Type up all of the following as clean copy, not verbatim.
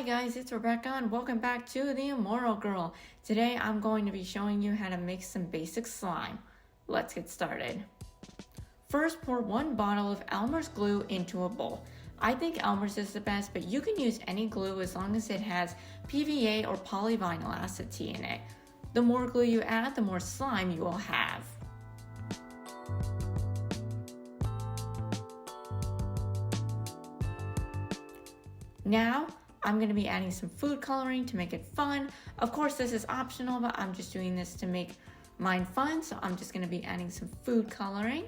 Hi guys, it's Rebecca and welcome back to the Immortal Girl. Today I'm going to be showing you how to make some basic slime. Let's get started. First, pour 1 bottle of Elmer's glue into a bowl. I think Elmer's is the best, but you can use any glue as long as it has PVA or polyvinyl acetate in it. The more glue you add, the more slime you will have. Now, I'm going to be adding some food coloring to make it fun. Of course, this is optional, but I'm just doing this to make mine fun, so I'm just going to be adding some food coloring.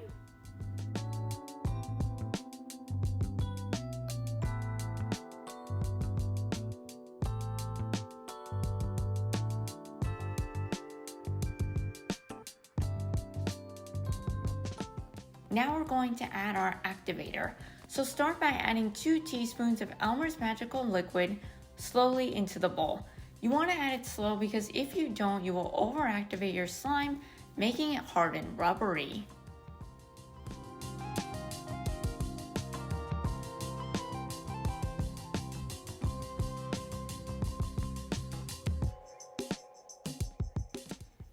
Now we're going to add our activator. So start by adding 2 teaspoons of Elmer's Magical Liquid slowly into the bowl. You want to add it slow because if you don't, you will overactivate your slime, making it hard and rubbery.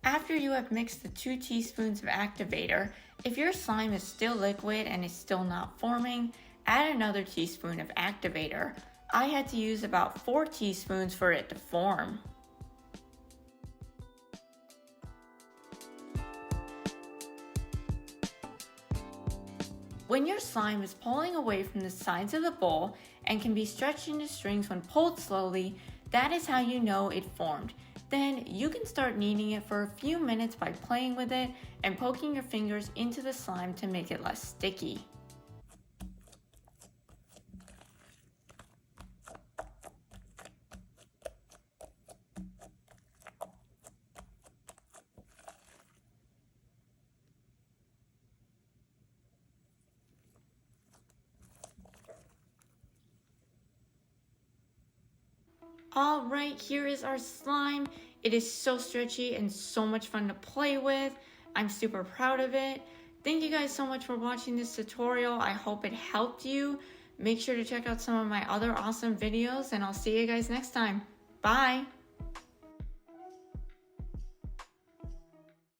After you have mixed the 2 teaspoons of activator, if your slime is still liquid and is still not forming, add another teaspoon of activator. I had to use about 4 teaspoons for it to form. When your slime is pulling away from the sides of the bowl and can be stretched into strings when pulled slowly, that is how you know it formed. Then you can start kneading it for a few minutes by playing with it and poking your fingers into the slime to make it less sticky. Alright, here is our slime. It is so stretchy and so much fun to play with. I'm super proud of it. Thank you guys so much for watching this tutorial. I hope it helped you. Make sure to check out some of my other awesome videos and I'll see you guys next time. Bye!